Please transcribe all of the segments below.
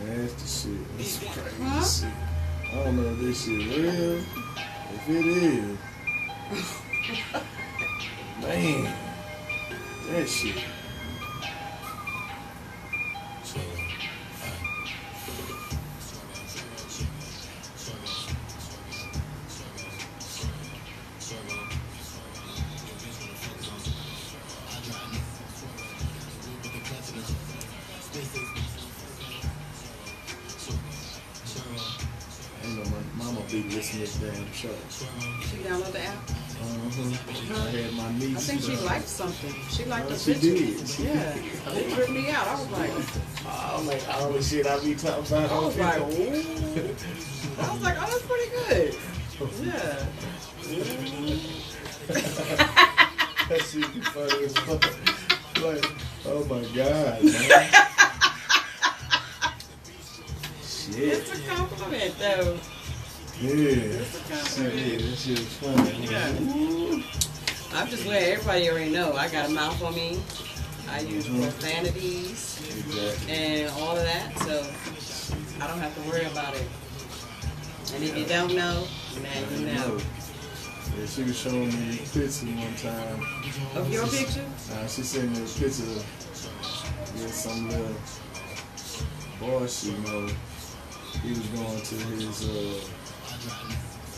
Nasty shit. That's crazy shit. I don't know if this shit real. If it is, man, that shit. Be listening to this damn show. She downloaded the app? I had my niece. I think she liked something. She liked the she picture. did. Yeah. It tripped me out. I was like, oh, like all the shit I be talking about. I was like, ooh. I was like, oh, that's pretty good. Yeah. That shit be funny as fuck. Like, oh my God, man. Shit. It's a compliment, though. Yeah, that shit is funny. Yeah. I'm just letting everybody already know I got a mouth on me. I use profanities and all of that, so I don't have to worry about it. And if you don't know, now you know. Yeah, she was showing me a picture one time. Of your picture? She sent me a picture of some little boy she know. He was going to his,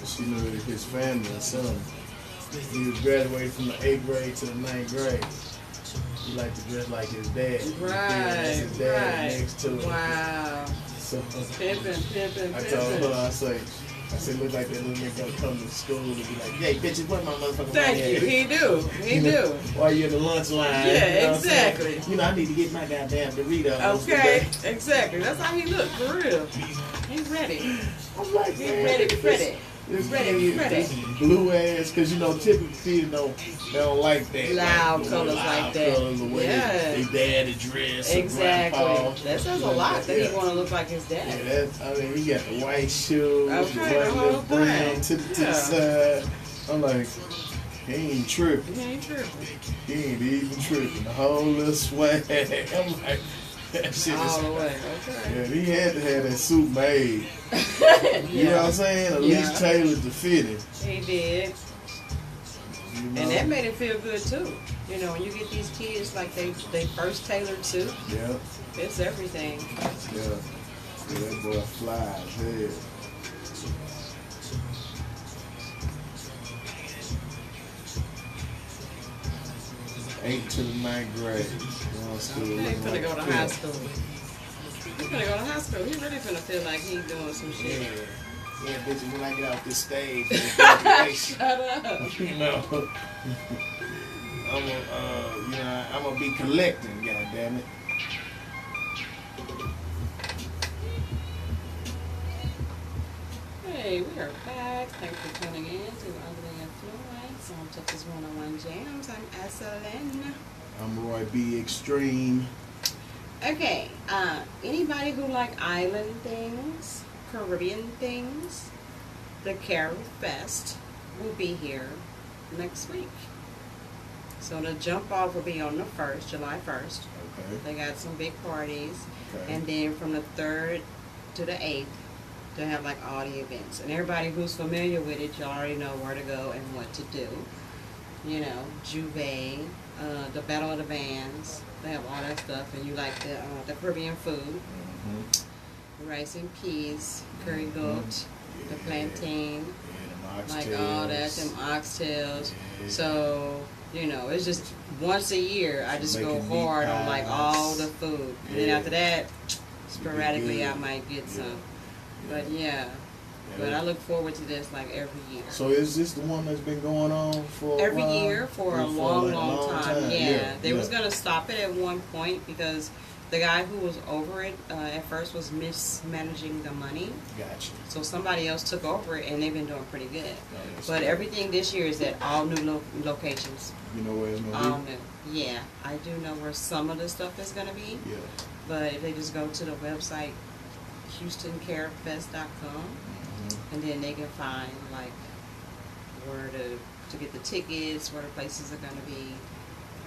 she knew his family or something. He was graduating from the 8th grade to the 9th grade. He liked to dress like his dad. Right, his dad right. Next to him. Wow. So, Pimpin'. I told her, I said, look like that little nigga gonna come to school and be like, hey, bitches, put my motherfucking Thank you. He do. While you're in the lunch line. Yeah, you know exactly. You know, I need to get my goddamn Doritos. Okay, exactly. That's how he look, for real. He's ready. I'm like, he's ready. This ready. Blue ass, because you know, typically they don't like that. Loud colors like that. Colors, the way they daddy dress. Exactly. That says a lot that he want to look like his dad. Yeah, he got the white shoes, the white little brim to the side. I'm like, he ain't tripping. He ain't even tripping. The whole little swag. I'm like, that shit all is the way. Okay. Yeah, he had to have that suit made. You know what I'm saying? At least tailored to fit him. He did. You know? And that made him feel good too. You know, when you get these kids like they first tailored suit. Yeah. It's everything. Yeah, that boy flies. Hell. 8th to the 9th grade. He's gonna go to high school. He's gonna go to high school. He really gonna feel like he's doing some shit. Yeah, bitches, when I get off this stage, shut up. You know, I'm gonna be collecting. Goddamn it. Hey, we are back. Thanks for tuning in to Ugly Influence on Texas 101 Jams. I'm Lynn. I'm Roy B. Extreme. Okay, anybody who like island things, Caribbean things, the Carol Fest will be here next week. So the jump off will be on the 1st, July 1st. Okay. They got some big parties. Okay. And then from the 3rd to the 8th, they have like all the events. And everybody who's familiar with it, you already know where to go and what to do. You know, Juve, the Battle of the Bands, they have all that stuff. And you like the Caribbean food, rice and peas, curry goat, the plantain, like all that, them oxtails. Yeah. So, you know, it's just once a year I just go hard on like all the food. And then after that, sporadically I might get some. But yeah. But I look forward to this like every year. So is this the one that's been going on for every year for a long time? Yeah. They was gonna stop it at one point because the guy who was over it at first was mismanaging the money. Gotcha. So somebody else took over it and they've been doing pretty good. But everything this year is at all new locations. You know where it's gonna be? All new. Yeah, I do know where some of the stuff is gonna be. Yeah. But if they just go to the website HoustonCaribFest.com. And then they can find like where to get the tickets, where the places are going to be,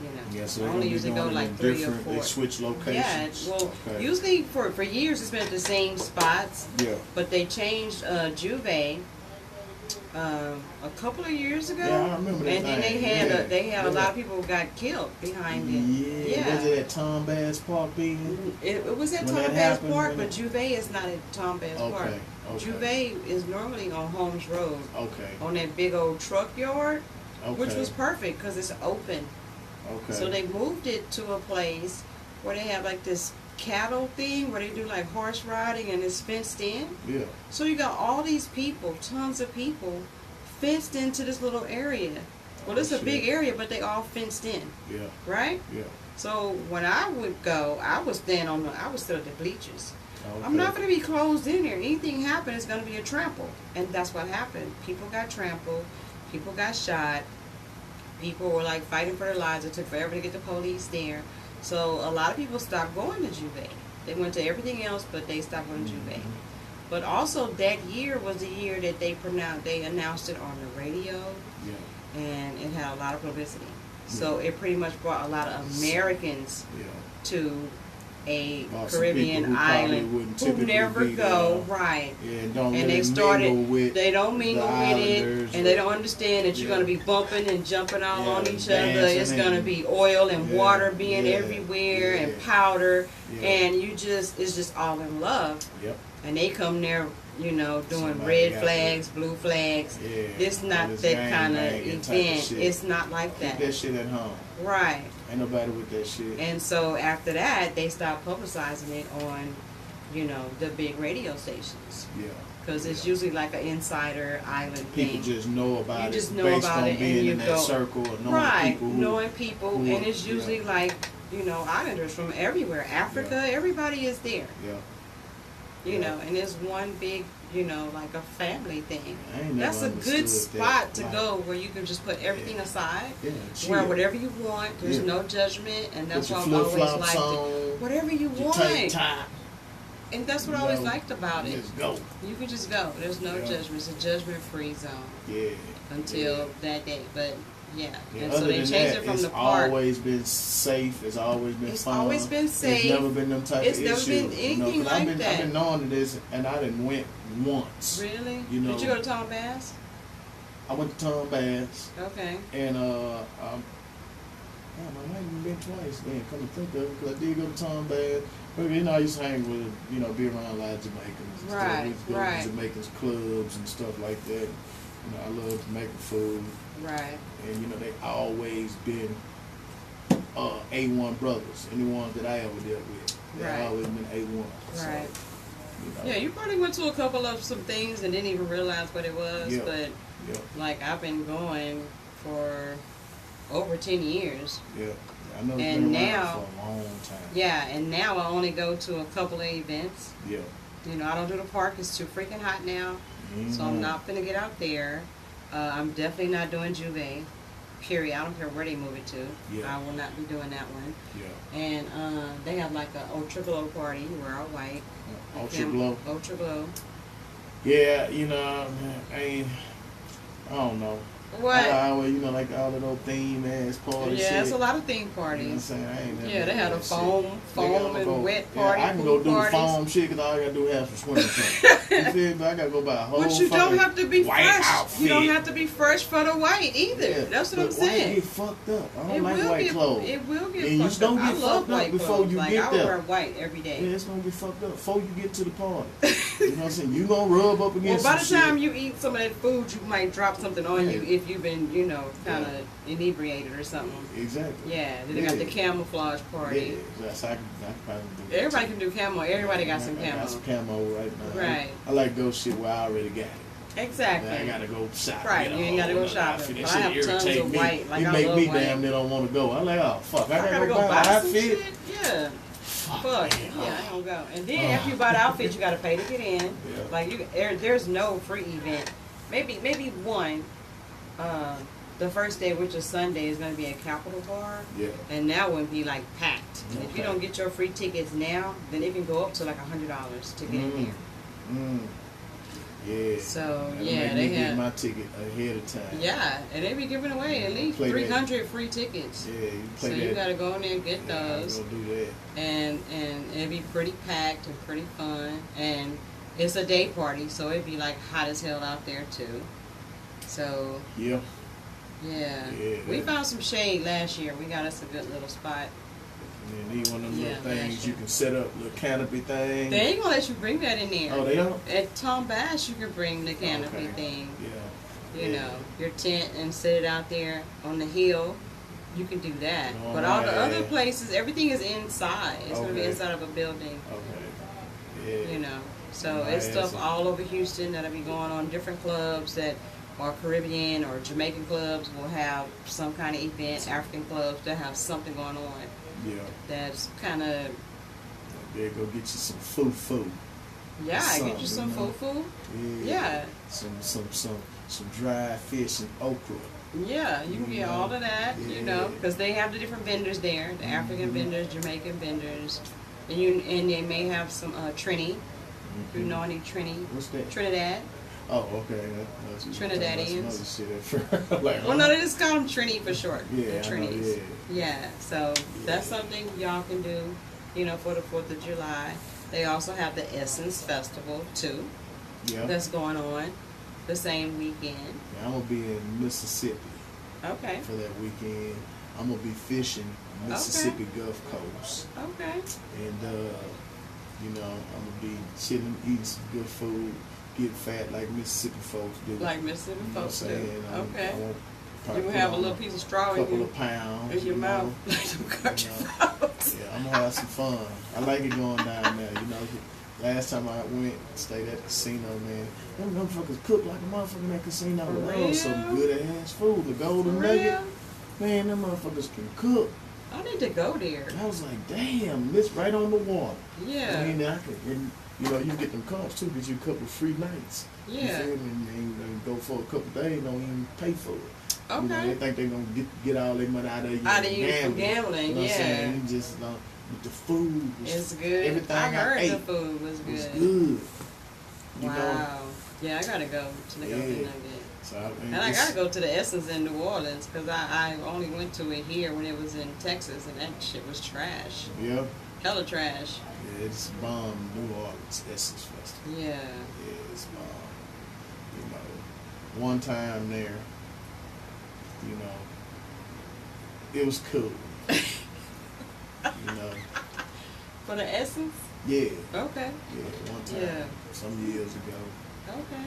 You know, Yeah, so I they're only gonna be usually doing go it like in 3 or different. 4. They switch locations. Yeah, well, Okay. usually for years it's been at the same spots, Yeah. but they changed Juve a couple of years ago. Yeah, I remember that and then thing. they had a lot Yeah. of people who got killed behind it. Yeah. Was it at Tom Bass Park being? It was at When Tom that Bass happened, Park, when but it- Juve is not at Tom Bass Park. Okay. Okay. Juve is normally on Holmes Road, Okay. on that big old truck yard, Okay. which was perfect because it's open. Okay. So they moved it to a place where they have like this cattle thing where they do like horse riding and it's fenced in. Yeah. So you got all these people, tons of people, fenced into this little area. Well, it's a shit. big area, but they all fenced in, Yeah. right? Yeah. So when I would go, I was still at the bleachers. Okay. I'm not going to be closed in here. Anything happen, it's going to be a trample. And that's what happened. People got trampled. People got shot. People were like fighting for their lives. It took forever to get the police there. So a lot of people stopped going to Juve. They went to everything else, but they stopped going to Juve. But also that year was the year that they announced it on the radio, Yeah. and it had a lot of publicity. So it pretty much brought a lot of Americans Yeah. to a Some Caribbean people who probably island wouldn't who typically never be go, there. right. Yeah, don't And really they started, mingle with they don't mingle the with it, islanders and they don't understand that you're Yeah. going to be bumping and jumping all Yeah, on each other. dancing It's going to and- be oil and Yeah, water being yeah, everywhere yeah. and powder, Yeah. and it's just all in love. Yep. And they come there, doing Somebody red got flags, blue flags. Yeah. It's All not this that gang kind of banging type of event. shit. It's not like Keep that. that shit at home. Right. Ain't nobody with that shit. And so after that, they stopped publicizing it on, the big radio stations. Yeah. Because it's Yeah. usually like an insider island People thing. just know about You it just know based about on it and being you in that go- circle or knowing Right, people. knowing people, who- and it's usually yeah. like, islanders from everywhere. Africa, everybody is there, Yeah. and it's one big, like a family thing. I ain't never That's a good understood spot that. to Like, go where you can just put everything Yeah. aside, Yeah. wear chill. whatever you want, there's Yeah. no judgment, and that's Put your what I've always flip-flops liked it. on. Whatever you Your want. tank top. And that's what I You always know, liked about it. Just go. You can just go. There's no Yeah. judgment. It's a judgment-free zone Yeah. until that day. But yeah, Yeah, and so other they than changed that, it from it's the park. always been safe. It's always been It's fun. always been safe. It's never been them type It's of never issues. been anything 'cause like I've that. been knowing this, and I didn't went once. Really? You know, Did you go to Tom Bass? I went to Tom Bass, Okay. and damn, I might have been twice. Then come to think of it, because I did go to Tom Bass. But I used to hang with, be around a lot of Jamaicans. And stuff. Right, We used to go right. to Jamaicans clubs and stuff like that. I love Jamaican food. Right. And they always been A1 brothers. Any ones that I ever dealt with, they Right. always been A1. Right. So, Yeah, you probably went to a couple of some things and didn't even realize what it was. Yeah. But Yeah, like I've been going for over 10 years. yeah. I know it's And been around now- for a long time. Yeah, and now I only go to a couple of events. Yeah. I don't do the park. It's too freaking hot now. So I'm Mhm. not gonna get out there. I'm definitely not doing Juve. Period. I don't care where they move it to. Yeah. I will not be doing that one. Yeah. And they have like a ultra glow party. We're all white. Ultra glow. Ultra glow. Yeah, I don't know. What? I always, like all of those theme ass parties. Yeah, shit. it's a lot of theme You know what I'm parties. saying? I ain't never Yeah, they done had a that foam shit. Nigga, I'ma and wet party, Yeah, I can pool go do parties. the foam shit because all I gotta do is have some swimming trunks. You feel me? I gotta go buy a whole But you don't fucking have to be white fresh. outfit. You don't have to be fresh for the white either. Yeah, That's what I'm but white saying. get fucked up. I don't It like will white get, clothes. It will get And you fucked just don't up. I get love fucked up white before clothes. you Like, get I would there. wear white every day. Yeah, it's gonna get fucked up before you get to the party. You know what I'm saying? You gonna rub up Well, against by the some time shit. you eat some of that food, you might drop something on you Yeah. if you've been, kind of inebriated or something. Exactly. Yeah, then they got the camouflage party. Yeah, so I can probably do that. Everybody can do camo. Everybody got some I got camo. some camo right now. Right. I like those shit where I already got it. Exactly. I gotta go shopping. Right, get a you ain't gotta whole go nother shopping. outfit. But That I shit have tons irritate of me. white. Like, it I make love me white. damn near don't want to go. I'm like, oh fuck, I I gotta go buy an some outfit. shit. Yeah. Fuck. man. Yeah, I ain't gonna go. And then after you buy the outfit, you gotta pay to get in. Yeah. Like there's no free event. Maybe one. The first day, which is Sunday, is gonna be a Capitol Bar. Yeah. And that would be like packed. And if you Okay. don't get your free tickets now, then it can go up to like $100 to get in there. Mm. Yeah. So That'll yeah, make they me get have. my ticket ahead of time. Yeah, and they be giving away at least Play 300 free tickets. Yeah, you play So that. you gotta go in there and get Yeah, those. I'll go do that. And it'd be pretty packed and pretty fun. And it's a day party, so it'd be like hot as hell out there too. So Yeah. yeah, Yeah, we that- found some shade last year. We got us a good little spot. And then need one of them Yeah, little things last you year. can set up, little canopy thing. They ain't gonna let you bring that in there. Oh, they don't? At Tom Bass, you can bring the canopy Okay. thing. Yeah. You Yeah. know, your tent and set it out there on the hill. You can do that. Oh, But all the yeah. other places, everything is inside. It's gonna be Okay. inside of a building. Okay. Yeah. You know, so My it's stuff ass. all over Houston that'll be going on. Different clubs that are Caribbean or Jamaican clubs will have some kind of event. African clubs that have something going on Yeah. that's kind of There, go get you some foo. get Something, you some you know? fufu. Yeah. Yeah. Some dried fish and okra. Yeah, you can get all of that, you know, Yeah. because they have the different vendors there, the African Mhm. vendors, Jamaican vendors, and they may have some Trini. If you know any Trini, What's that? Trinidad. Oh, okay. That's what you're talking about, some Trinidadians. other shit at first. Like, Well, no, they just call them Trini for short. Yeah, the I know, Trinis. yeah. Yeah, so that's something y'all can do, you know, for the 4th of July. They also have the Essence Festival too. Yeah. That's going on the same weekend. Yeah, I'm gonna be in Mississippi Okay. for that weekend. I'm gonna be fishing Mississippi Gulf Coast, Okay. and you know, I'm gonna be chilling, eating some good food, get fat like Mississippi folks do. Like Mississippi You know folks what I'm do. saying? Okay. I won't You probably will put have a on little piece of straw in couple your, of pounds in your you mouth. know. Like some country You know. folks. Yeah, I'm gonna have some fun. I like it going down there. You know, last time I went, stayed at the casino, man. Them motherfuckers cook like a motherfucker in that casino. For That was some real? good ass food. The golden For nugget, real? man. Them motherfuckers can cook. I need to go there. I was like, damn, this right on the water. Yeah. I mean, I could, and, you know, you get them comps too, because you a couple free nights. You Yeah. feel me? And go for a couple days, don't even pay for it. You know, they Okay. think they're gonna get all their money out of you. Out of you from You gambling, know what I'm yeah. saying? You just but the food was It's good. Everything I I heard ate the food was good. was good. You Wow. know, Yeah, I gotta go to the Golden Yeah. Nugget. so And I gotta go to the Essence in New Orleans because I only went to it here when it was in Texas and that shit was trash. Yeah, Hella trash. yeah, it's bomb. New Orleans Essence Festival. Yeah. Yeah, it's bomb. You know, one time there, you know, it was cool. You know, For the Essence? yeah, Okay. yeah, one time, Yeah. some years ago. Okay.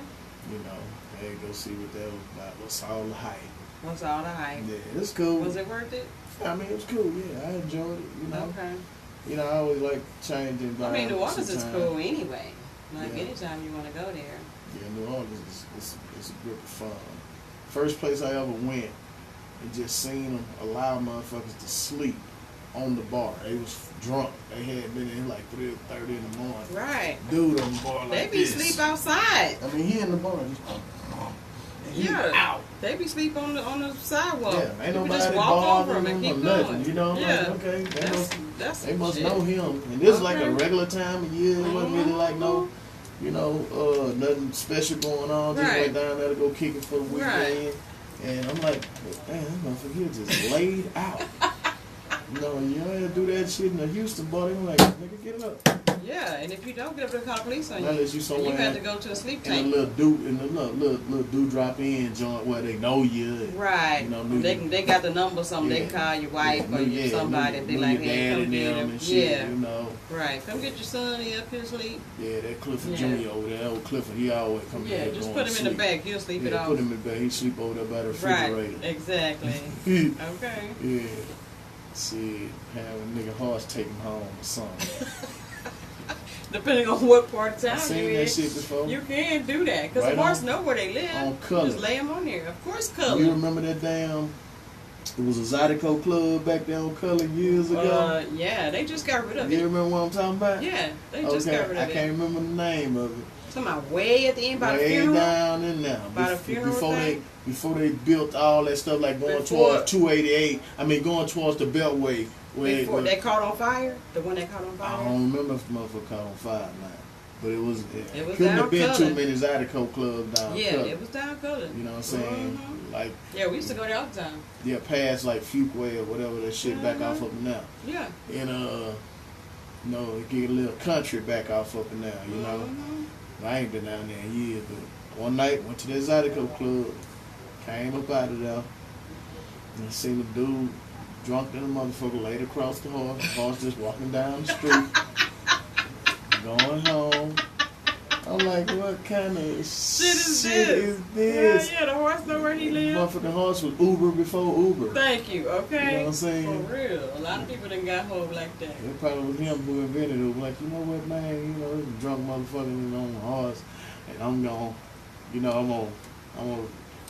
You know, hey, go see what that was about. What's all the hype? What's all the hype? Yeah, it's cool. Was it worth it? I mean, it was cool. Yeah, I enjoyed it. You know, Okay. you know, I always like changing I environments. mean, New Orleans is sometimes. cool anyway. Like Yeah. anytime you want to go there. Yeah, New Orleans is a grip of fun. First place I ever went and just seen them allow motherfuckers to sleep on the bar. They was drunk. They had been in like 3:30 in the morning. Right. Dude on the bar They like be this. sleep outside. I mean, he in the bar just. And he Yeah. out. They be sleep on the sidewalk. Yeah, ain't You nobody can just walk over them and bothering keep him or going. nothing. You know, I'm yeah. like, okay, That's they must shit. know him. And this is like a Okay. regular time of year. It wasn't really like no, you know, nothing special going on. Just Right. went down there to go kick it for the weekend. Right. And I'm like, damn, this motherfucker here just laid out. You know, you don't have to do that shit in the Houston bar. I'm like, nigga, get it up. Yeah, and if you don't get up, they'll call the police on you. Unless you And you somewhere have to go to a sleep in a tank. little dewdrop in joint where they know you. And, Right. You know, They got the number or something. They can call your wife or yeah, somebody and be knew like, your hey, dad come and get them him. and shit, Yeah. you know. Right. Come get your son. He up here asleep. Yeah, that Clifford Yeah. Jr. over there, old Clifford, he always come Yeah, here just going put to him in the sleep. back. He'll sleep it Yeah, off. put him in the bed. He sleep over there by the Right. refrigerator. Exactly. Yeah. Okay. See, have a nigga horse take him home or something. Depending on what part of I town seen you that in, shit before. you can do that. Because Right the horse on- know where they live. on You Color. just lay them on there. Of course, You Color. remember that damn, it was a Zydeco club back there on Color years ago? Yeah, they just got rid of You it. remember what I'm talking about? Yeah, they just got rid I of it. can't remember the name of it. Talking about way at the end by the Way funeral. down in there. By the funeral thing? Before they built all that stuff, like going Before- towards 288. I mean, going towards the Beltway. Before they caught on fire, the one that caught on I fire. don't remember if the motherfucker caught on fire now. But it was couldn't have been down too colored. many Zydeco clubs down Yeah, colored. it was down colored. You know what I'm saying? Mhm. Like, Yeah, we used to go there all the time. yeah, past like Fuquay or whatever that shit back off up and down. Yeah. And you know, it get a little country back off up and down, you know. I ain't been down there in years, but one night went to the Zydeco club, came up out of there, and I seen a dude drunk than a motherfucker laid across the horse just walking down the street, going home. I'm like, what kind of shit is this? Yeah, the horse know where he lives. Motherfucking horse was Uber before Uber. Thank you, okay? You know what I'm saying? For real. A lot of people done got home like that. It probably was him who invented it. Like, you know what, man? You know, this drunk motherfucker on the horse, and I'm gonna, you know, I'm gonna,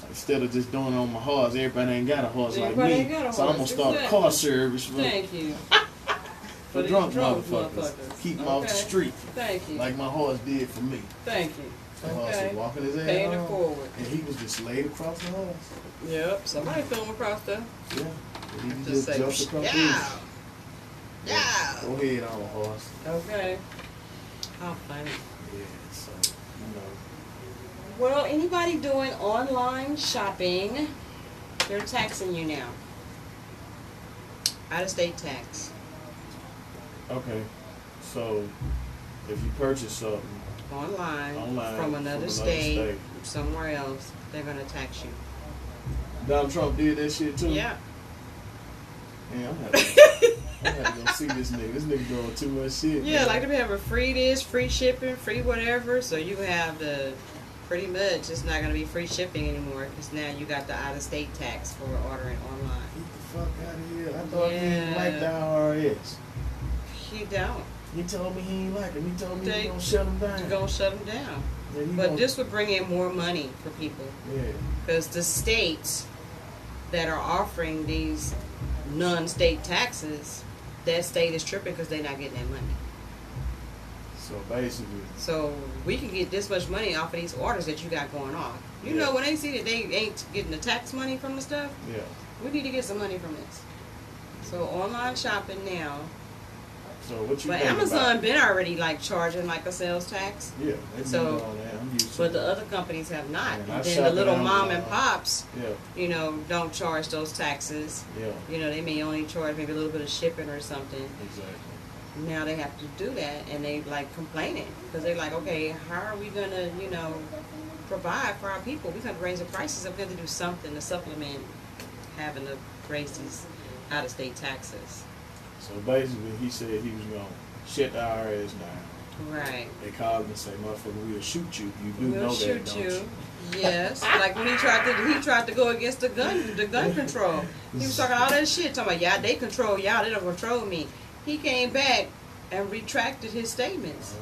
instead of just doing it on my horse, everybody ain't got a horse like me. So I'm gonna start a car service for, Thank you. for drunk motherfuckers. Keep them off the street. Thank you. Like my horse did for me. Thank you. The horse was walking his ass Paying it home, forward. and he was just laid across the horse. Yep. Somebody threw him across there. Yeah. And he Just just jumped say, across yeah. his. Yeah. Go ahead on the horse. Okay. How funny. Yeah, so, you know. Well, anybody doing online shopping, they're taxing you now. Out-of-state tax. Okay, so if you purchase something Online online from another state, somewhere else, they're going to tax you. Donald Trump did that shit too? Yeah. Man, I'm gonna go see this nigga. This nigga doing too much shit. Yeah, man. like they have a free this, free shipping, free whatever, so you have the, pretty much, it's not going to be free shipping anymore, because now you got the out-of-state tax for ordering online. Get the fuck out of here. I thought he didn't like the IRS. He don't. He told me he ain't like him. He told me They he gonna shut him down. You're going to shut them down. Yeah, he But gonna, this would bring in more money for people. yeah. Because the states that are offering these non-state taxes, that state is tripping because they're not getting that money. So basically, So we can get this much money off of these orders that you got going on. You Yeah. know, when they see that they ain't getting the tax money from the stuff, yeah. we need to get some money from this. So online shopping now. So what you But think Amazon about? been already like charging like a sales tax. Yeah, they've So, been doing that. I'm used to But it. the other companies have not. And I And then shop the at little mom Amazon. and pops, Yeah, you know, don't charge those taxes. yeah, You know, they may only charge maybe a little bit of shipping or something. exactly. Now they have to do that, and they like complaining because they're like, okay, how are we gonna, you know, provide for our people? We have to raise the prices. I'm going to do something to supplement having to raise these out-of-state taxes. So basically, he said he was gonna shut the IRS down. Right. They called and say, "Motherfucker, we'll shoot you. You do We'll know shoot that, don't you. you?" Yes, like when he tried to go against the gun control. He was talking all that shit, talking about, yeah, they control y'all, they don't control me. He came back and retracted his statements.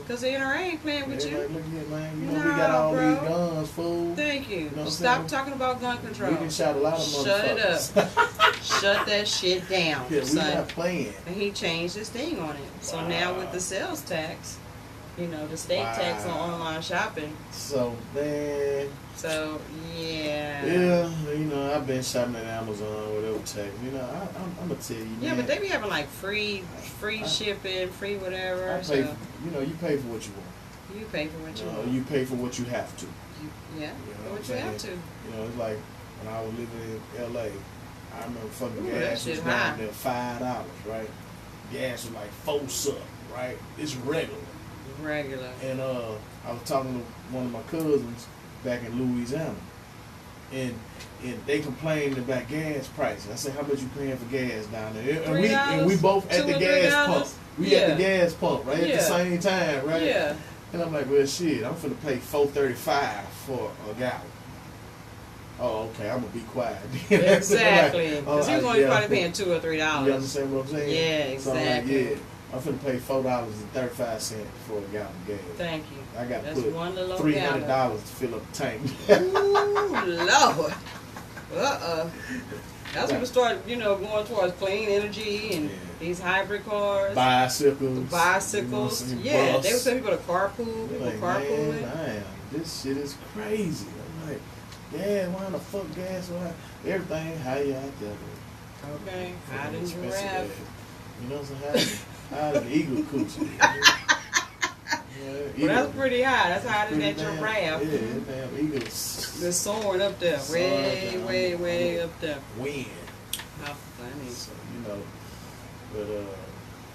Because the NRA ain't playing with They're you. like, look here, man. You know we got all bro. these guns, fool. Thank you. You know what I'm Stop saying? talking about gun control. We can shot a lot of motherfuckers. Shut it up. Shut that shit down, Yeah, we son. not playing. And he changed his thing on it. So now with the sales tax, you know, the state tax on online shopping. So, man. So, yeah. Yeah, you know, I've been shopping at Amazon, whatever tech. You know, I'm going to tell you, man. Yeah, but they be having like free shipping, free whatever. I pay So for, you know, you pay for what you want. you pay for what you You know, want. you pay for what you have to. Yeah, You know what what you I'm have to. saying? You know, it's like when I was living in L.A., I remember fucking Ooh, that gas was shit down high. there $5, right? Gas was like $4 right? It's regular. Regular. And I was talking to one of my cousins back in Louisiana, and they complained about gas prices. I said, "How much you paying for gas down there?" And we both at the $2 or gas $3? pump. We at the gas pump right at Yeah. the same time, right? Yeah. And I'm like, well, shit, I'm finna pay $4.35 for a gallon. Oh, okay, I'm gonna be quiet. Exactly. Like, Because he was only probably paying $2 or $3. You understand what I'm saying? Yeah, So I'm like, exactly. yeah, I'm finna pay $4.35 for a gallon of gas. Thank you. I got to That's put one little $300 gallon. to fill up the tank. Ooh, Lord. That's when we start, you know, going towards clean energy and Yeah. these hybrid cars. Bicycles. Bicycles. You know, Yeah, bus. they would tell people to carpool. People Like, carpooling. man, this shit is crazy. I'm like, yeah, why the fuck gas? Why everything higher out there? Okay, Fucking hide and expensive giraffe. ass. You know what I'm saying? Higher than eagle coochie. Well, that's pretty high. That's higher than that damn, giraffe. Yeah, damn eagles. They're soaring up there, way up there. Wind. How funny. So, but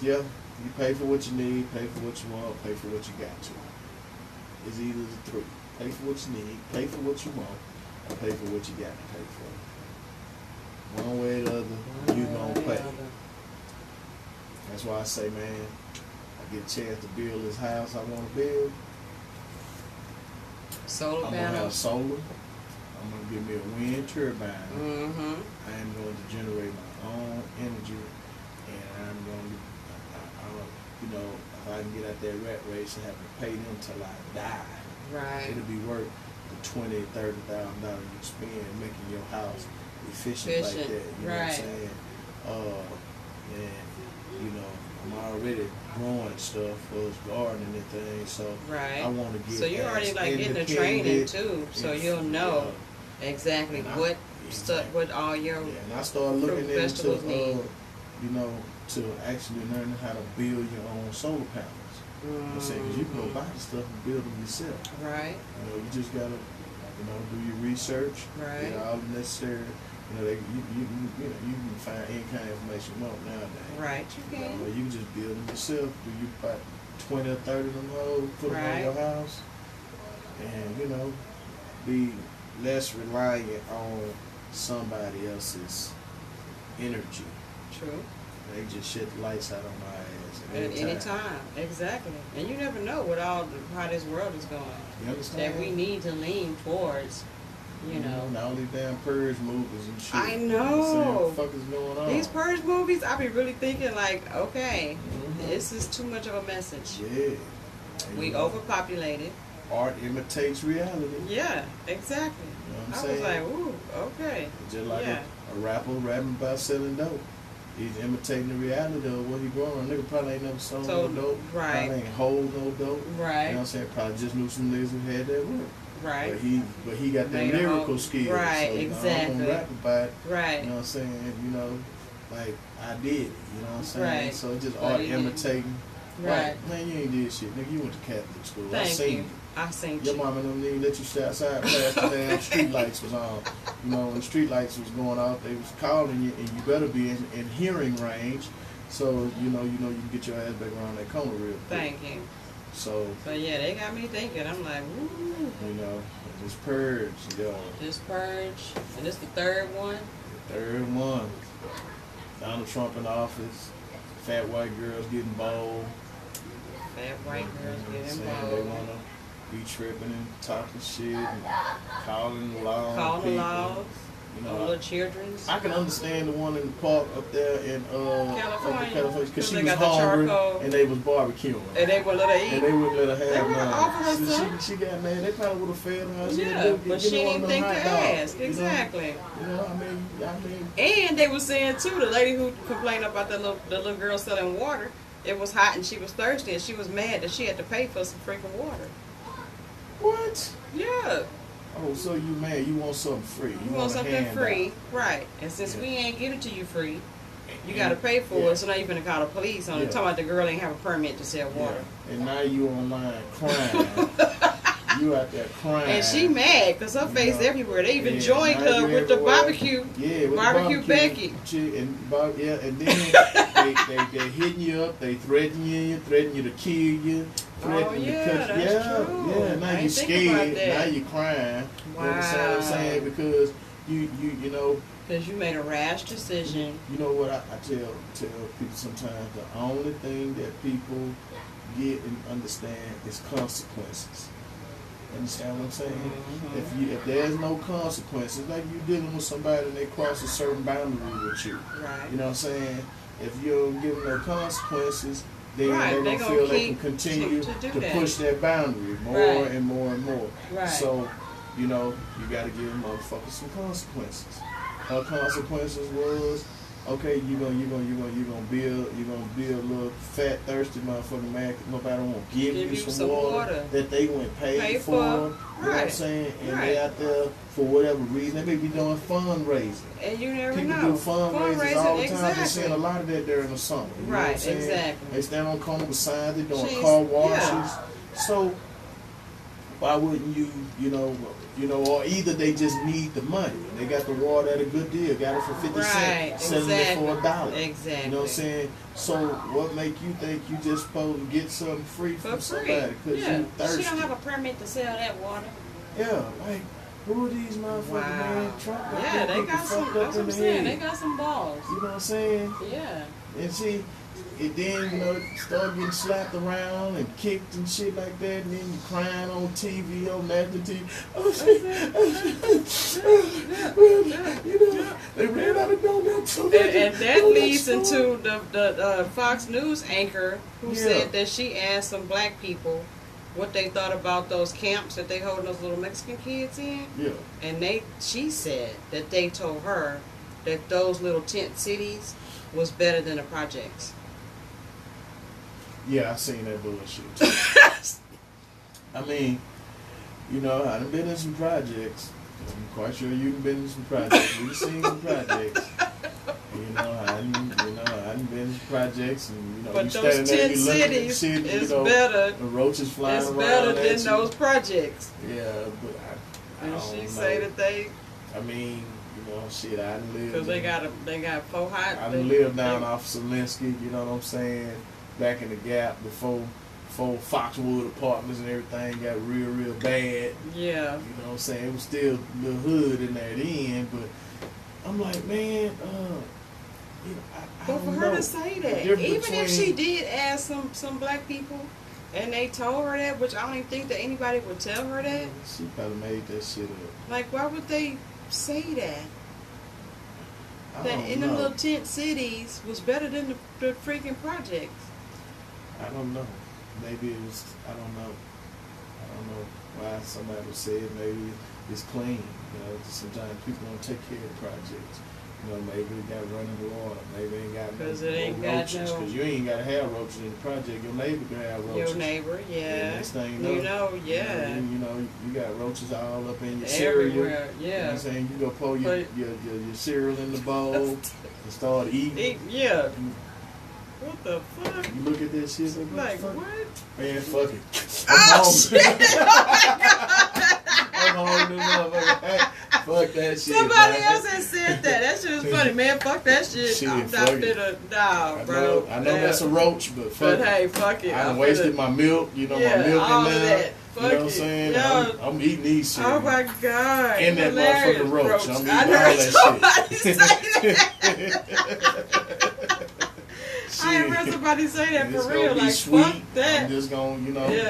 yeah, you pay for what you need, pay for what you want, pay for what you got to. It's either the three. Pay for what you need, pay for what you want, or pay for what you got to pay for. One way or the other, you gonna pay. That's why I say, man, I get a chance to build this house I want to build. Solar I'm gonna have panels. solar. I'm gonna give me a wind turbine. I am going to generate my own energy, and I'm going to, if I can get out that rat race and have to pay them till I die, Right. it'll be worth the $20,000, $30,000 you spend making your house efficient like that. You know what I'm saying? And I'm already growing stuff for this gardening and things, so I want to get. So you're already like getting the training too, so you'll know exactly what all your and I started looking into vegetables need. To actually learn how to build your own solar panels. I'm saying, because you can go buy the stuff and build them yourself. Right. You just gotta do your research. Right. Get all the necessary. You can find any kind of information you want nowadays. Right, you can. You can just build them yourself. Do you buy 20 or 30 of them hoes, put them on your house, and be less reliant on somebody else's energy. True. They just shut the lights out on my ass At any time. Exactly. And you never know how this world is going. You understand? That we need to lean towards, All these damn purge movies and shit. I know. What the fuck is going on? These purge movies, I be really thinking like, okay, this is too much of a message. Yeah. We overpopulated. Art imitates reality. Yeah, exactly. You know what I'm I saying? was like, ooh, okay. Just like a rapper rapping about selling dope. He's imitating the reality of what he growing. Nigga probably ain't never sold no dope. Right. Probably ain't hold no dope. Right. You know what I'm saying? Probably just knew some niggas who had that work. Right. But he got that lyrical skills. Right, so, exactly. I'm gonna rap about it. Right. You know what I'm saying? Like I did it. You know what I'm saying? Right. So it's just art imitating. Right. Like, man, you ain't did shit. Nigga, you went to Catholic school. I Thank seen you. I seen your you. mama didn't even let you stay outside past the damn street lights was on. When the street lights was going off, they was calling you, and you better be in hearing range. So you can get your ass back around that corner real quick. Thank you. So yeah, they got me thinking. I'm like, woo. This purge, yo. This purge, and this the third one. Third one. Donald Trump in office. Fat white girls getting bold. Fat white girls getting They bold. wanna be tripping and talking shit and calling laws. Calling laws. Little children. I can understand the one in the park up there in California, because she they was got the hungry charcoal. and they was barbecuing. And they wouldn't let her eat. And they wouldn't let her They have were none. offering her some. She got mad. They probably would have fed her. Yeah, but she didn't think to ask. Exactly. I mean. And they were saying too, the lady who complained about the little girl selling water, it was hot and she was thirsty and she was mad that she had to pay for some freaking water. What? Yeah. Oh, so you mad? You want something free? You want something free, right? And since we ain't give it to you free, you got to pay for it. So now you're gonna call the police on it. Talking about the girl ain't have a permit to sell water. And now you online crying. You out there crying. And she mad because her face everywhere. They even joined her with the barbecue. Yeah, with barbecue Becky. And then they hitting you up. They threaten you to kill you. Oh yeah, that's true. Yeah. Now you scared. Now you crying. Wow. You know what I'm saying? Because you know. Because you made a rash decision. You know what I tell people sometimes? The only thing that people get and understand is consequences. Understand what I'm saying? Mm-hmm. If there's no consequences, like you dealing with somebody and they cross a certain boundary with you. Right. You know what I'm saying? If you don't give them no consequences, then they're gonna feel they can continue to push that boundary more and more and more. Right. So, you gotta give motherfuckers some consequences. Her consequences was, okay, you gonna build a little fat, thirsty motherfucking man. Nobody won't give you some water that they went paid for. You know what I'm saying? And they out there for whatever reason. They may be doing fundraising. And you never People know. do fundraisers all the time. Exactly. They're seeing a lot of that during the summer. You know what I'm saying? Exactly. They stand on corner with signs. They're doing car washes. So why wouldn't you, or either they just need the money. They got the water at a good deal, got it for 50 cents, selling it for $1. Exactly. You know what I'm saying? So what make you think you just supposed to get something free from somebody because you thirsty? She don't have a permit to sell that water. Yeah, like who are these motherfuckers, man? Trump got they got some. That's what I'm saying. They got some balls. You know what I'm saying? Yeah. And see, it then start getting slapped around and kicked and shit like that, and then you crying on TV, on national TV. They ran out of donuts. And that leads into the Fox News anchor who said that she asked some black people what they thought about those camps that they holding those little Mexican kids in. Yeah. And she said that they told her that those little tent cities was better than the projects. Yeah, I seen that bullshit. I mean, I done been in some projects. I'm quite sure you done been in some projects. We've seen some projects. I done been in some projects, and but you those standing 10 there, you cities looking at is better. The roaches flying around. It's better than those projects. Yeah, but I And don't she know. say that they. I mean, shit, I done lived. Because they got 4 hot. I done lived down off Selinsky, you know what I'm saying? Back in the Gap before Foxwood Apartments and everything got real bad. Yeah. You know what I'm saying? It was still the hood in there then, but I'm like, man, I but don't for her know. to say that, even if she did ask some black people, and they told her that, which I don't even think that anybody would tell her that. She probably made that shit up. Like, why would they say that? That in the them little tent cities was better than the freaking projects. I don't know. Maybe it was, I don't know why somebody would say it. Maybe it's clean. Sometimes people don't take care of projects. Maybe they got running water. Maybe they ain't got no roaches. Because you ain't got to have roaches in the project. Your neighbor can have roaches. Your neighbor, yeah. And next thing you got roaches all up in your everywhere, cereal. You know what I'm saying? You go pour your cereal in the bowl and start eating. Yeah. What the fuck? You look at that shit like, what? Man, fuck it. Oh, shit! Oh, my God. I'm hungry, motherfucker. Hey, fuck that shit. Somebody else has said that. That shit was funny, man. Fuck that shit. I'm not finna, bro. I know that's a roach, but fuck it. Hey, fuck it. I done wasted my milk, my milk in there. You know what I'm saying? I'm eating these shit. Oh my God. And that motherfucking roach. I'm eating all that shit. I ain't heard somebody say that for real. Like, sweet. Fuck that. I'm just gonna,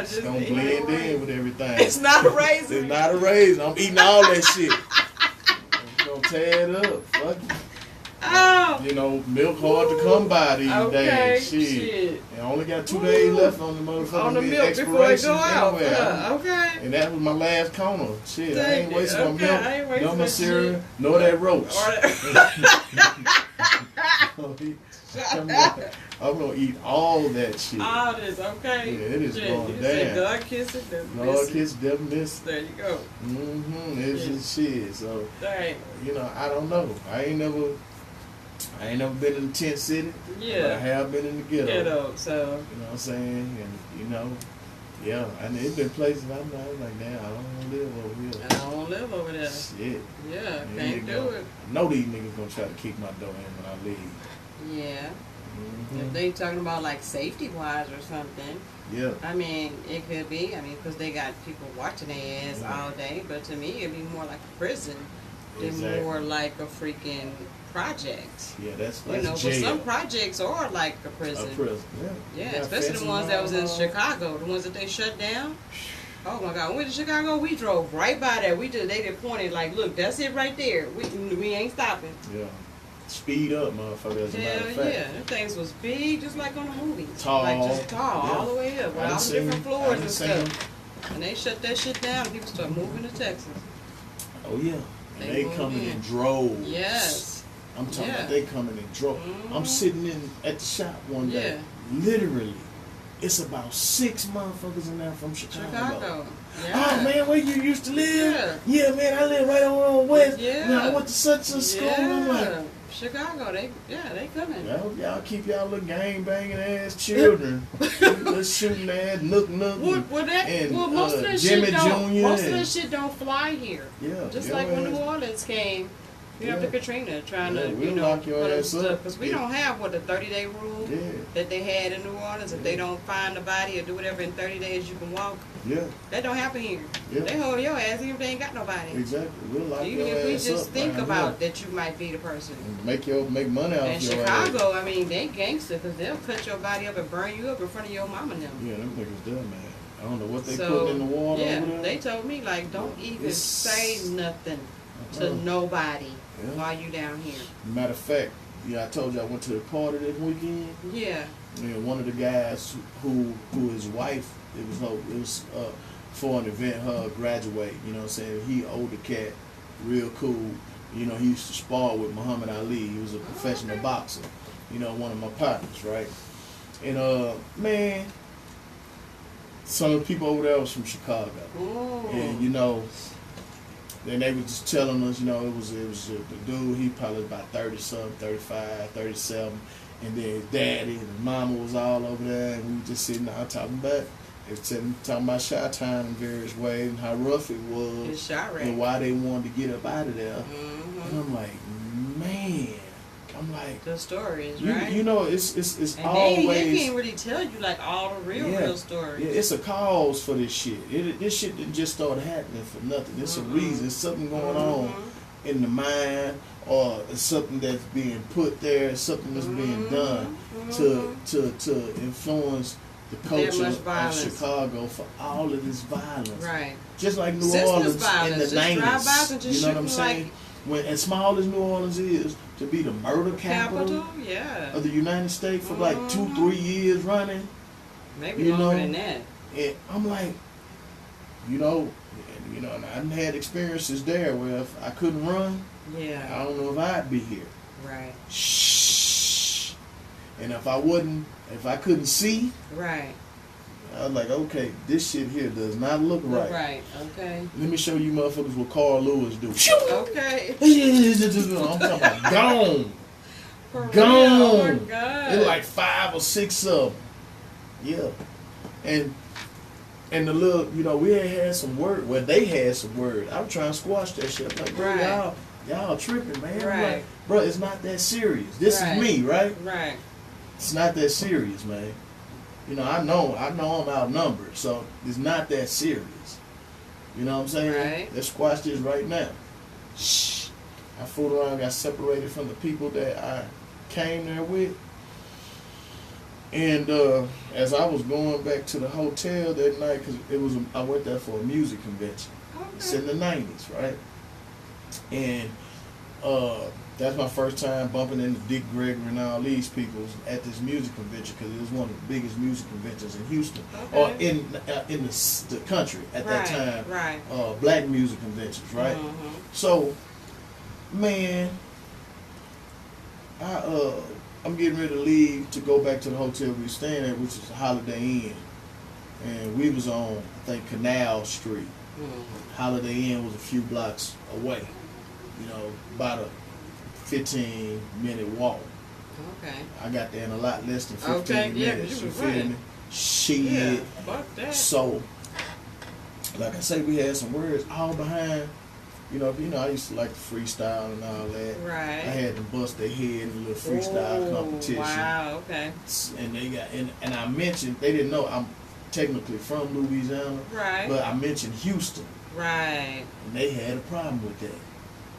just gonna blend in with everything. It's not a raisin. It's not a raisin. I'm eating all that shit. I'm gonna tear it up. Fuck it. Oh. Milk hard to come by these days. Shit. And I only got 2 days left on the motherfucking on the milk before it go out. Okay. And that was my last corner. Shit, I ain't wasting my milk. I ain't wasting no my cereal, nor that roach. I'm gonna eat all that shit. All this, okay. Yeah, it is going down. Say God kiss it, God kiss it, devil miss. There you go. It's just shit. So, dang. I don't know. I ain't never been in the tent city. Yeah. But I have been in the ghetto. So. You know what I'm saying? And yeah. And it's been places I'm like, damn, I don't want to live over here. I don't want to live over there. Shit. Yeah, can't do it. I know these niggas gonna try to kick my door in when I leave. Yeah. If they talking about like safety wise or something. Yeah. I mean, it could be. I mean, because they got people watching their ass all day. But to me, it'd be more like a prison than more like a freaking project. Yeah, that's jail. But some projects are like a prison. A prison, yeah. Especially the ones that was in Chicago, the ones that they shut down. Oh my God! When we went to Chicago, we drove right by there. They just pointed like, look, that's it right there. We ain't stopping. Yeah. Speed up, motherfucker. As a matter of fact. Yeah, them things was big, just like on the movies. Tall. Like just tall, all the way up, with all the different floors and stuff. And they shut that shit down, and people start moving to Texas. Oh yeah. And they coming in droves. Yes. I'm talking about they coming in droves. I'm sitting at the shop one day. Yeah. Literally, it's about 6 motherfuckers in there from Chicago. Yeah. Oh man, where you used to live? Yeah. Yeah, man, I live right over on West. Yeah. Man, I went to such a school. Yeah. I'm like, Chicago, they coming. Y'all keep y'all little gang banging ass children, little shooting ass nook, Most of that Jimmy shit don't. Jr. Most of that shit don't fly here. Yeah, just like when New Orleans came. After Katrina, trying to we'll lock your put ass up. because we don't have what the 30-day rule that they had in New Orleans. If they don't find the body or do whatever in 30 days, you can walk. Yeah. That don't happen here. Yeah. They hold your ass even if they ain't got nobody. Exactly. We'll lock even your if we ass just up think right about now. that, you might be the person. And make money off And your ass. Chicago, I mean, they gangster because they'll cut your body up and burn you up in front of your mama and them. Yeah, them niggas done, man. I don't know what they put in the water over there. They told me, like, don't even say nothing to nobody while you down here. Matter of fact, I told you I went to the party this weekend. Yeah. And one of the guys who his wife, it was for an event, her graduate, you know what I'm saying? He older cat, real cool. You know, he used to spar with Muhammad Ali. He was a professional boxer. You know, one of my partners, right? And man, some of the people over there was from Chicago. Ooh. And you know, then they was just telling us, you know, it was the dude, he probably about 30 something, 35, 37, and then his daddy and his mama was all over there, and we were just sitting there talking about shot time in various ways and how rough it was and why they wanted to get up out of there. Mm-hmm. And I'm like, man, the stories, right? You know, it's and always. They can't really tell you like all the real stories. Yeah, it's a cause for this shit. This shit didn't just start happening for nothing. It's a reason. It's something going on in the mind, or it's something that's being put there. Something that's being done to influence the culture of Chicago for all of this violence. Right. Just like New Orleans in the 90s. You know what I'm saying? Like, when as small as New Orleans is, to be the murder capital of the United States for like 2-3 years running. Maybe longer than that. And I'm like, and I had experiences there where if I couldn't run, I don't know if I'd be here. Right. Shh. And if I couldn't see, right. I was like, okay, this shit here does not look right. Right, okay. Let me show you motherfuckers what Carl Lewis do. Okay. I'm talking about gone. Gone. Oh my God. It's like 5 or 6 of them. Yeah. And the little, we had some word. Well, they had some word. I'm trying to squash that shit. I'm like, bro, y'all tripping, man. Right. I'm like, bro, it's not that serious. This is me, right? Right. It's not that serious, man. I know I'm outnumbered, so it's not that serious. You know what I'm saying? Right. Let's squash this right now. Shh. I fooled around, got separated from the people that I came there with. And as I was going back to the hotel that night, because I went there for a music convention. Okay. It's in the 90s, right? And that's my first time bumping into Dick Gregory and all these people at this music convention, because it was one of the biggest music conventions in Houston, or in the country at that time. Right. Black music conventions, right? Mm-hmm. So, man, I'm getting ready to leave to go back to the hotel we were staying at, which is Holiday Inn, and we was on, I think, Canal Street. Mm-hmm. Holiday Inn was a few blocks away, about a 15-minute walk. Okay. I got there in a lot less than 15 minutes. You feel me? Shit. Yeah, fuck that. So, like I say, we had some words all behind. I used to like the freestyle and all that. Right. I had them bust their head in a little freestyle competition. Wow. Okay. And they got and I mentioned, they didn't know I'm technically from Louisiana. Right. But I mentioned Houston. Right. And they had a problem with that.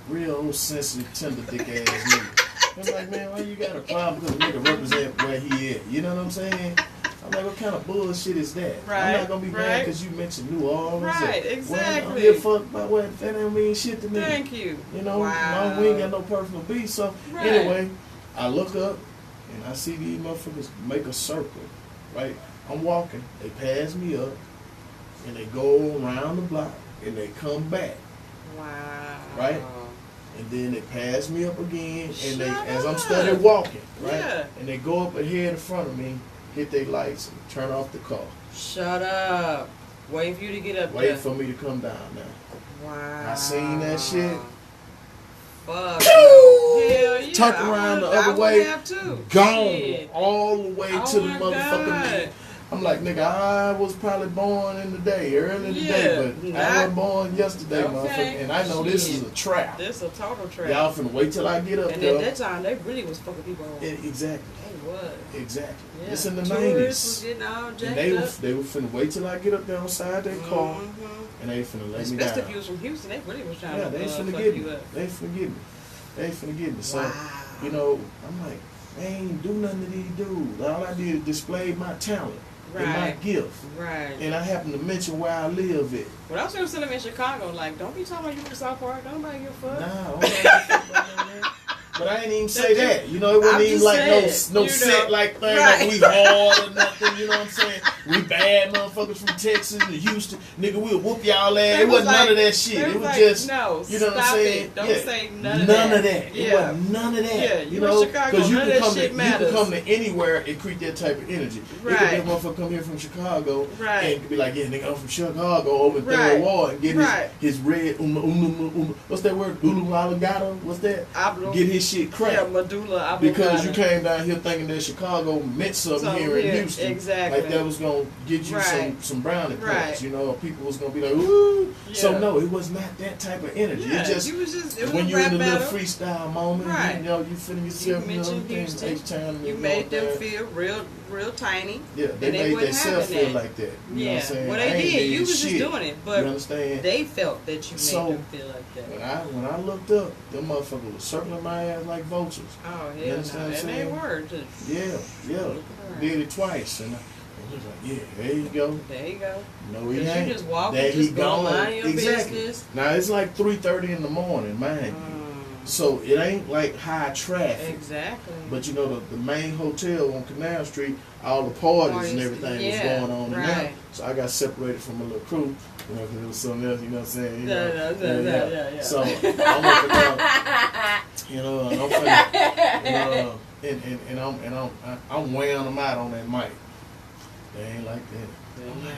Real old sensitive, tender dick ass nigga. I'm like, man, why you got a problem? Because the nigga represent where he is. You know what I'm saying? I'm like, what kind of bullshit is that? Right. I'm not gonna be mad because you mentioned New Orleans. Right, exactly. Well, I don't give a fuck about what that don't mean shit to me. Thank you. Wow. We ain't got no personal beef. So anyway, I look up and I see these motherfuckers make a circle. Right? I'm walking. They pass me up and they go around the block and they come back. Wow. Right? And then they pass me up again, and as I'm steady walking, right? Yeah. And they go up ahead in front of me, hit their lights, and turn off the car. Shut up. Wait for you to get up there. Wait for me to come down now. Wow. I seen that shit. Fuck. Hell yeah. tuck around the I other would way, have too. gone Shit. all the way Oh to the my motherfucking God. bed. I'm like, nigga, I was probably born in the day, early in the day, but I wasn't born yesterday, Okay. motherfucker. And I know this is Shit. a trap. This a total trap. Y'all finna wait till I get up And there. at that time, they really was fucking people over. Exactly. They was. Exactly. Yeah. It's in the Tourists was 90s. getting all And jacked they up. were finna wait till I get up there on side their car, Mm-hmm. and they finna let me Especially down. if you was from Houston, they really was trying Yeah, to they finna fuck get you me. up. They finna get me. They finna get me. So, Wow. you know, I'm like, I ain't do nothing to these dudes. All I did is display my talent and my Right. gift. Right. And I happen to mention where I live at. When I was telling them in Chicago, like, don't be talking about you from South Park. Don't nobody give a fuck. Nah, I don't give a fuck about none of that. But I ain't even say that. You know, it I'm wasn't even just like saying, no you set know, like thing right. like we hard or nothing. You know what I'm saying? We bad motherfuckers from Texas and Houston. Nigga, we'll whoop y'all ass. They It wasn't was none of like- that shit. they It was like, just, no, you know what I'm stop saying? it. Don't Yeah. say none of None that. of that. It Yeah. wasn't none of that. Yeah, you you know? in Chicago, Because you none can of that come shit to matters. anywhere and create that type of energy. It could be Right. a motherfucker come here from Chicago Right. and be like, yeah, nigga, I'm from Chicago over in Right. Third Ward and get Right. his red, what's that word? Ululagato? What's that? Get his shit cracked. Yeah, medulla oblongata. Because you came down here thinking that Chicago meant something here in Houston. Exactly. Like that was going to get you Right. some brownie points. Right. You know, people was going to be like, ooh. Yeah. So, no, it was not that type of energy. Yeah, it just, you was just, it was when a you're in rap the little battle. freestyle moment, Right. you know, you feeling yourself, You you know, mentioned things Houston. each time. You made them feel real tiny. Yeah, they and they made wasn't themselves having feel that. like that. You know Yeah, what I'm saying? well I they ain't did. You was just shit. doing it, but You understand? they felt that you made So, them feel like that. When I looked up, them motherfuckers was circling my ass like vultures. Oh You hell understand no, what I'm and they saying? were just. Yeah. Right. Did it twice. And he was like, yeah, there you go. There you go. No, he Cause ain't. you just walk There and he just go gone. mind your Exactly. business. Now it's like 3:30 in the morning, man. So it ain't like high traffic. Exactly. But you know the main hotel on Canal Street, all the parties and Parties, everything yeah, was going on in right. there. So I got separated from a little crew, you know, because it was something else. You know what I'm saying? You know, Yeah. So I'm up and down, you know, and I'm finna, you know, and I'm weighing them out on that mic. They ain't like that. I'm like,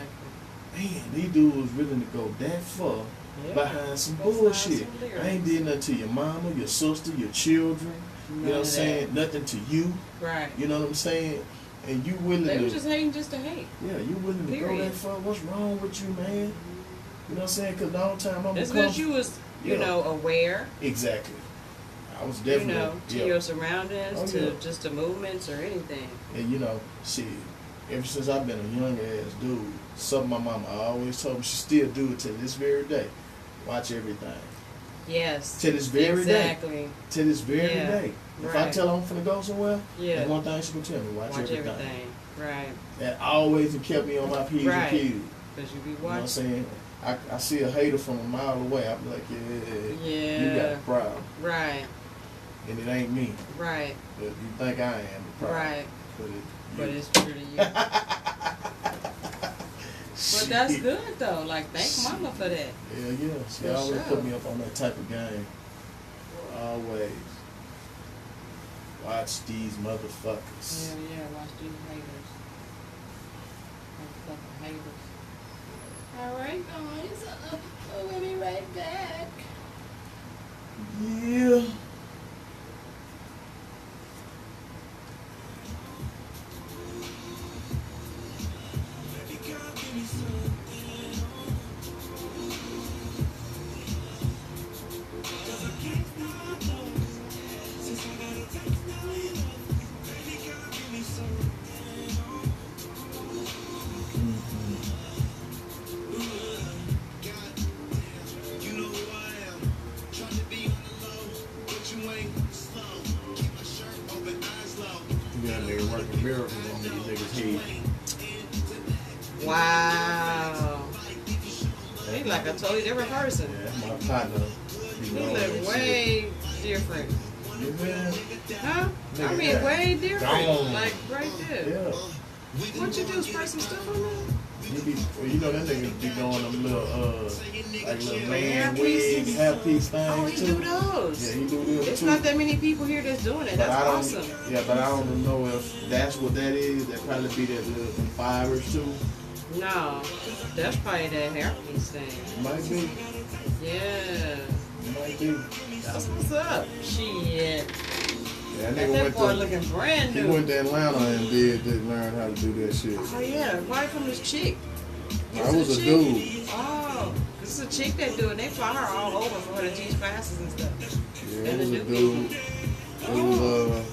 man, these dudes was willing to go that far behind some bullshit. I ain't did nothing to your mama, your sister, your children. You know what I'm saying? Nothing to you. Right. You know what I'm saying? And you willing They to... were just hating just to hate. Yeah, you willing to go Period. that far? What's wrong with you, man? You know what I'm saying? Because the whole time I'm As good as you was, you know, aware. Exactly. I was You definitely... know, to your surroundings, Oh, to yeah. just the movements or anything. And you know, shit, ever since I've been a young ass dude, something my mama always told me, she still do it to this very day. Watch everything. Yes. To this very day. Exactly. To this very Yeah, day. If I right. tell her I'm finna go somewhere, Yeah. that's one thing she can tell me, watch everything. Right. That always kept me on my P's and Q's. You Because you be know what I'm watching. saying? I see a hater from a mile away, I'm like, yeah, you got a problem. Right. And it ain't me. Right. But you think I am the problem. Right. But you. it's true to you. But that's good though. Like, thank mama for that. Yeah. She For always sure. put me up on that type of game. Always. Watch these motherfuckers. Yeah, watch these haters. Motherfucking haters. Alright, guys. We'll be right back. Yeah. You got nigga working miracles on these niggas' head. Wow. He's like a totally different person. Yeah, that's my partner. He look way different. You feel? Huh? I Nigga, mean, yeah. way different. Gone. Like, right there. Yeah. What you do, spray some stuff on there? Well, you know that nigga be doing them little, like little man Hair wig, pieces? hair piece things Oh, he too. do those. Yeah, he do those It's too. not that many people here that's doing it. But That's I don't, awesome. Yeah, but I don't know if that's what that is. That probably be that little them fibers too. No, that's probably that hairpiece thing. Might be. Yeah. It might be. That's what's up. Shit. Yeah, that That nigga went boy to. looking brand He new. went to Atlanta and did learn how to do that shit. Oh yeah, why from this chick? I was a chick? dude. Oh, this is a chick that do it. They fly her all over for her to teach classes and stuff. Yeah, And it was the a new dude. people. It was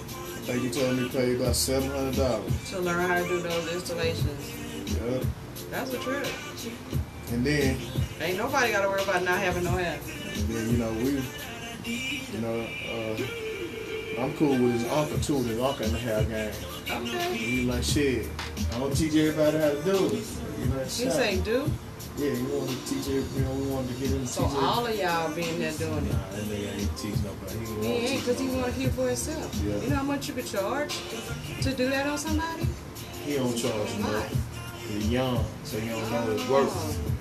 I think he told me to pay about $700. To learn how to do those installations. Yep. That's a trip. And then, Ain't nobody got to worry about not having no hair. you know, I'm cool with his uncle too. His uncle in the hair game. Okay. He like shit. I'm gonna teach everybody how to do it. You know, He say do. yeah, he wanted to teach everybody. We wanted to get him to So teach all of y'all being there doing it. Nah, that nigga ain't teach nobody. He He ain't, because he want to keep for himself. Yeah. You know how much you could charge to do that on somebody? He don't charge Why? enough. He's young, so he don't know his worth.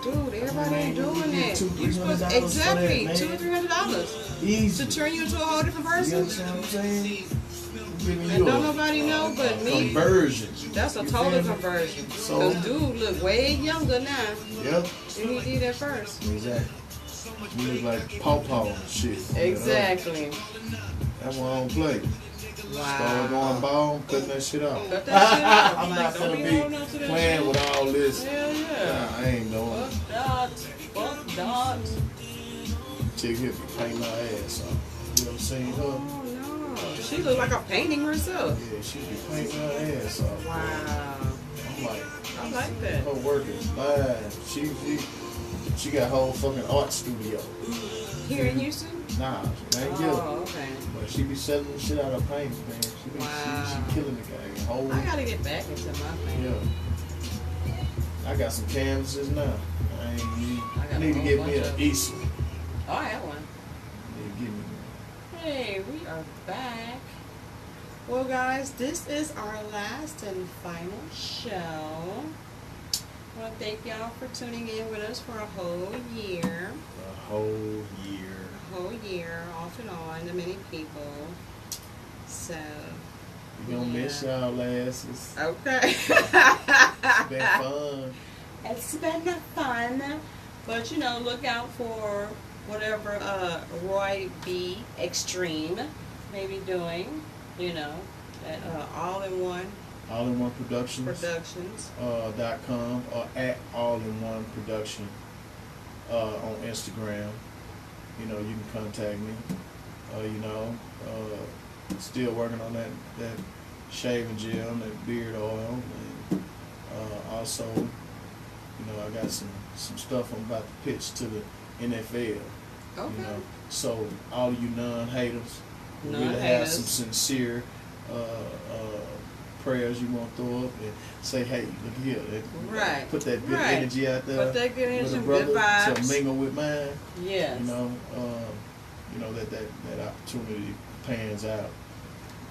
Dude, everybody ain't doing You that. get You supposed $200-300 exactly for that, man. $200-300 Easy. to turn you into a whole different You person. understand what I'm saying? Giving And you don't a nobody know but me. conversion. That's a You total feel me? conversion. So- Cause dude look way younger now Yep. than he did at first. Exactly. You look like Paw and shit. Exactly. That's why I don't play. Start going Wow. ball, I'm cutting that shit off. Cut that shit off. I'm not Don't gonna be holding on to be that playing shit. with all this. Hell yeah. Nah, I ain't doing it. Fuck that. Fuck that. Chick here be painting her ass off. You ever seen her? Oh no. She look like a painting herself. Yeah, she be painting her ass off. Wow. I'm like, I like that. her work is live. She got a whole fucking art studio. Here in Houston? Nah, she ain't good. Oh, okay. But she be selling the shit out of her paintings, man. Wow. She killing the game. Whole, I gotta get back into my thing. yeah. I got some canvases now. I got need a to whole get bunch me an of- easel. Oh, I have one. Need to get me one. Hey, we are back. Well, guys, this is our last and final show. I want to thank y'all for tuning in with us for a whole year. A whole year. A whole year, off and on, to many people. So, We gonna miss y'all asses. okay. It's been fun. It's been fun. But, you know, look out for whatever Roy B. Extreme may be doing, you know, at All-in-One All-in-One Productions. Productions. .com or at All-in-One Production on Instagram. You know, you can contact me. You know, still working on that shaving gel and that beard oil. And also, you know, I got some stuff I'm about to pitch to the NFL. Okay. You know, so all of you non-haters, who really have Non-haters. some sincere prayers you want to throw up and say, hey, look here, Right. put that good Right. energy out there. Put that good with energy, a good brother to vibes. mingle with mine. Yes. You know that opportunity pans out,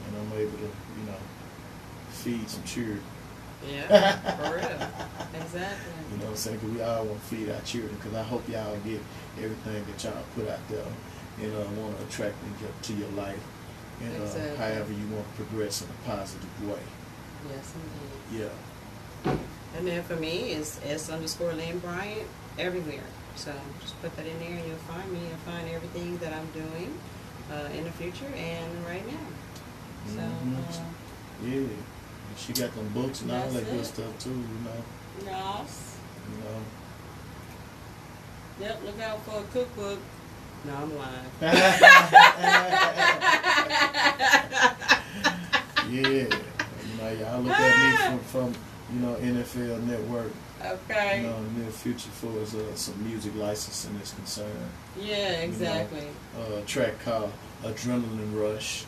and I'm able to, you know, feed some children. Yeah, for real. Exactly. You know what I'm saying? Because we all want to feed our children. Because I hope y'all get everything that y'all put out there. And want to attract them to your life. And Exactly. however you want to progress in a positive way. Yes, indeed. Yeah. And then for me, it's S_Lynn Bryant everywhere. So just put that in there and you'll find me. You'll find everything that I'm doing in the future and right now. So, Mhm. Yeah. She got them books and all That's that good it. stuff too, you know. yes. You know. Yep, look out for a cookbook. No, I'm lying. Yeah. You know, y'all look at me from you know, NFL Network. Okay. You know, in the near future for as some music licensing is concerned. Yeah, exactly. You know, a track called Adrenaline Rush.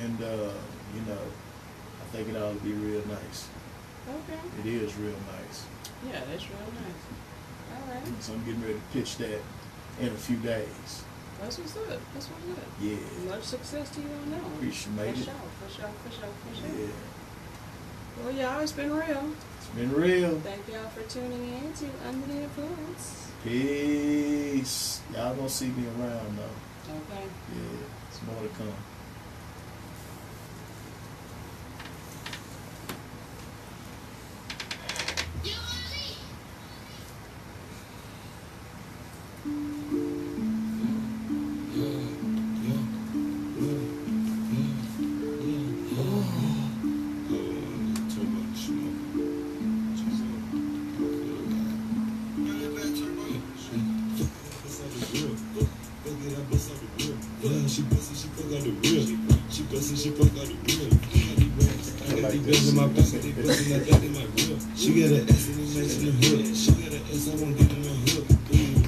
And, you know, I think it ought to be real nice. Okay. It is real nice. Yeah, that's real nice. All right. So I'm getting ready to pitch that in a few days. That's what's up. That's what's up. Yeah. Much success to you on that one. Appreciate For it. sure, for sure, for sure, for sure. Yeah. Well, y'all, it's been real. It's been real. Thank y'all for tuning in to Under the Influence. Peace. Y'all gonna see me around though. Okay. Yeah. It's more to come. like this shit. She got an ass in the match in the hood. She got an ass, I won't get in the hood.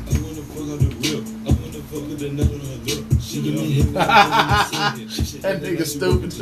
I wanna fuck on the real. I wanna fuck with the nut on her lip. She give me hip. That nigga stupid.